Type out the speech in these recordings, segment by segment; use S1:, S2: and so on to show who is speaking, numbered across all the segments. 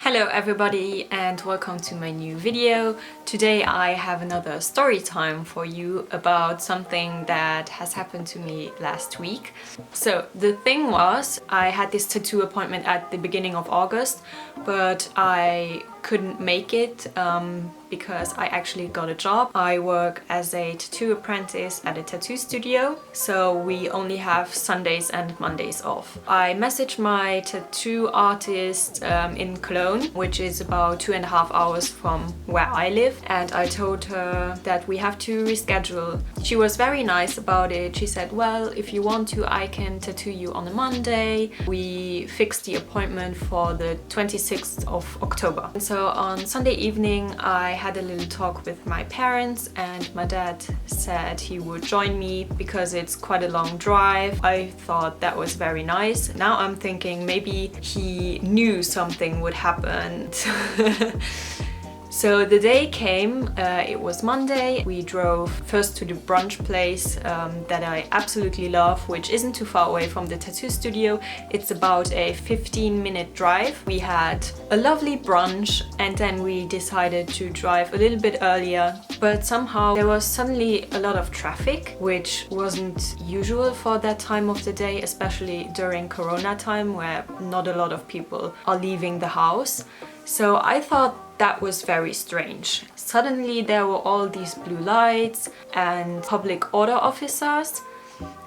S1: Hello everybody and welcome to my new video. Today I have another story time for you about something that has happened to me last week. So the thing was, I had this tattoo appointment at the beginning of August, but I couldn't make it because I actually got a job. I work as a tattoo apprentice at a tattoo studio, so we only have Sundays and Mondays off. I messaged my tattoo artist in Cologne, which is about 2.5 hours from where I live, and I told her that we have to reschedule. She was very nice about it. She said, well, if you want to, I can tattoo you on a Monday. We fixed the appointment for the 26th of October. So on Sunday evening I had a little talk with my parents, and my dad said he would join me because it's quite a long drive. I thought that was very nice. Now I'm thinking maybe he knew something would happen. So the day came, it was Monday. We drove first to the brunch place that I absolutely love, which isn't too far away from the tattoo studio. It's about a 15-minute drive. We had a lovely brunch and then we decided to drive a little bit earlier, but somehow there was suddenly a lot of traffic, which wasn't usual for that time of the day, especially during Corona time where not a lot of people are leaving the house. So I thought that was very strange. Suddenly there were all these blue lights and public order officers,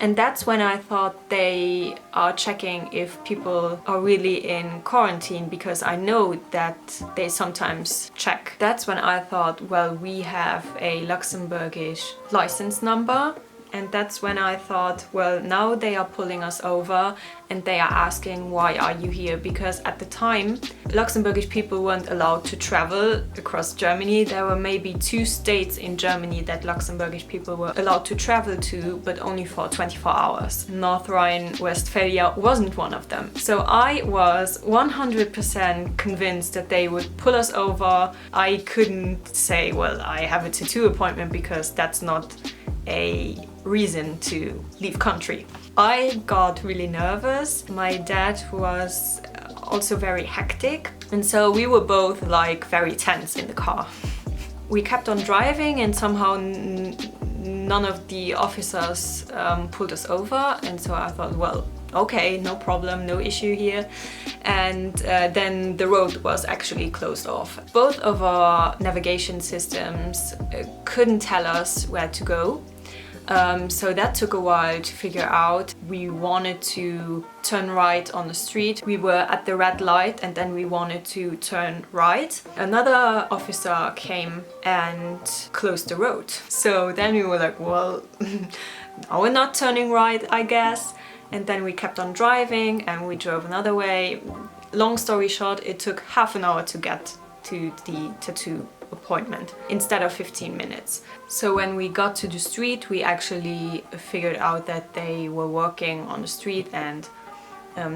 S1: and that's when I thought they are checking if people are really in quarantine, because I know that they sometimes check. That's when I thought, well, we have a Luxembourgish license number. And that's when I thought, well, now they are pulling us over and they are asking, why are you here? Because at the time, Luxembourgish people weren't allowed to travel across Germany. There were maybe 2 states in Germany that Luxembourgish people were allowed to travel to, but only for 24 hours. North Rhine-Westphalia wasn't one of them. So I was 100% convinced that they would pull us over. I couldn't say, well, I have a tattoo appointment, because that's not a reason to leave country. I got really nervous. My dad was also very hectic, and so we were both like very tense in the car. We kept on driving and somehow none of the officers pulled us over, and so I thought, well, okay, no problem, no issue here. And then the road was actually closed off. Both of our navigation systems couldn't tell us where to go. So that took a while to figure out. We wanted to turn right on the street. We were at the red light and then we wanted to turn right. Another officer came and closed the road. So then we were like, well, now we're not turning right, I guess. And then we kept on driving and we drove another way. Long story short, it took half an hour to get to the tattoo appointment instead of 15 minutes. So when we got to the street, we actually figured out that they were working on the street and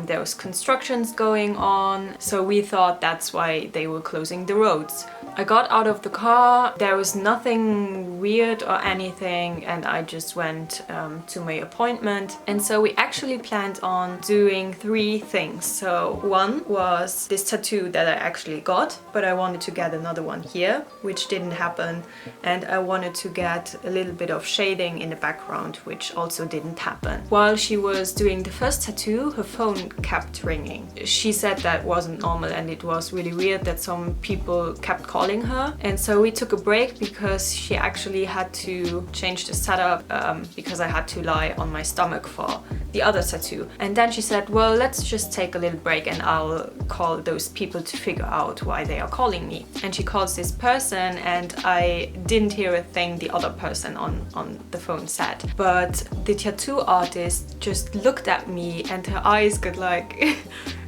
S1: there was constructions going on, so we thought that's why they were closing the roads. I got out of the car, there was nothing weird or anything, and I just went to my appointment. And so we actually planned on doing 3 things. So one was this tattoo that I actually got, but I wanted to get another one here, which didn't happen, and I wanted to get a little bit of shading in the background, which also didn't happen. While she was doing the first tattoo, her phone kept ringing. She said that wasn't normal and it was really weird that some people kept calling her. And so we took a break because she actually had to change the setup because I had to lie on my stomach for the other tattoo. And then she said, well, let's just take a little break and I'll call those people to figure out why they are calling me. And she calls this person and I didn't hear a thing the other person on the phone said. But the tattoo artist just looked at me and her eyes got like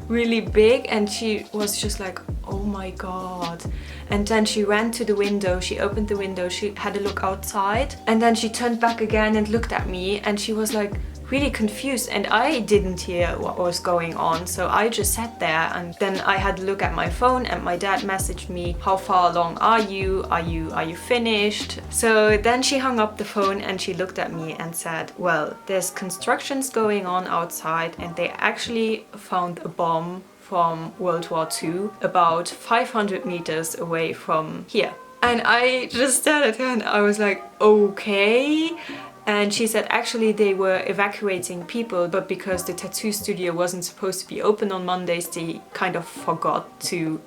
S1: really big and she was just like, oh my god. And then she ran to the window, she opened the window, she had a look outside, and then she turned back again and looked at me and she was like really confused, and I didn't hear what was going on, so I just sat there. And then I had to look at my phone and my dad messaged me, how far along are you? Are you finished? So then she hung up the phone and she looked at me and said, well, there's constructions going on outside and they actually found a bomb from World War II, about 500 meters away from here. And I just stared at her and I was like, okay. And she said actually they were evacuating people, but because the tattoo studio wasn't supposed to be open on Mondays, they kind of forgot to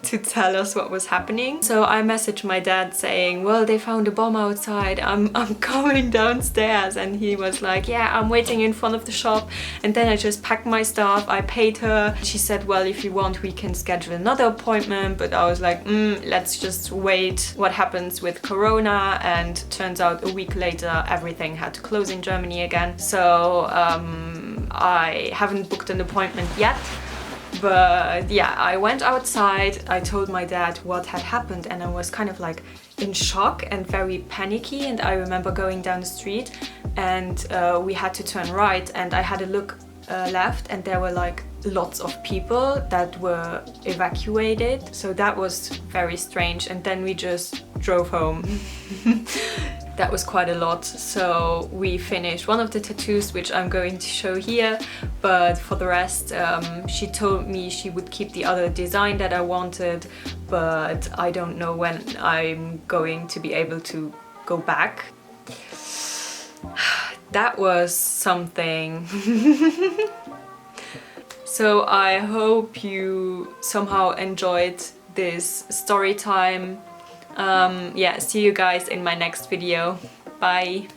S1: to tell us what was happening. So I messaged my dad saying, well, they found a bomb outside, I'm coming downstairs. And he was like, yeah, I'm waiting in front of the shop. And then I just packed my stuff, I paid her. She said, well, if you want, we can schedule another appointment. But I was like, let's just wait what happens with Corona. And turns out a week later, everything had to close in Germany again. So I haven't booked an appointment yet. But yeah, I went outside, I told my dad what had happened, and I was kind of like in shock and very panicky. And I remember going down the street and we had to turn right, and I had a look left and there were like lots of people that were evacuated. So that was very strange. And then we just drove home. That was quite a lot. So we finished one of the tattoos, which I'm going to show here, but for the rest she told me she would keep the other design that I wanted, but I don't know when I'm going to be able to go back. That was something. So I hope you somehow enjoyed this story time. Yeah, see you guys in my next video. Bye!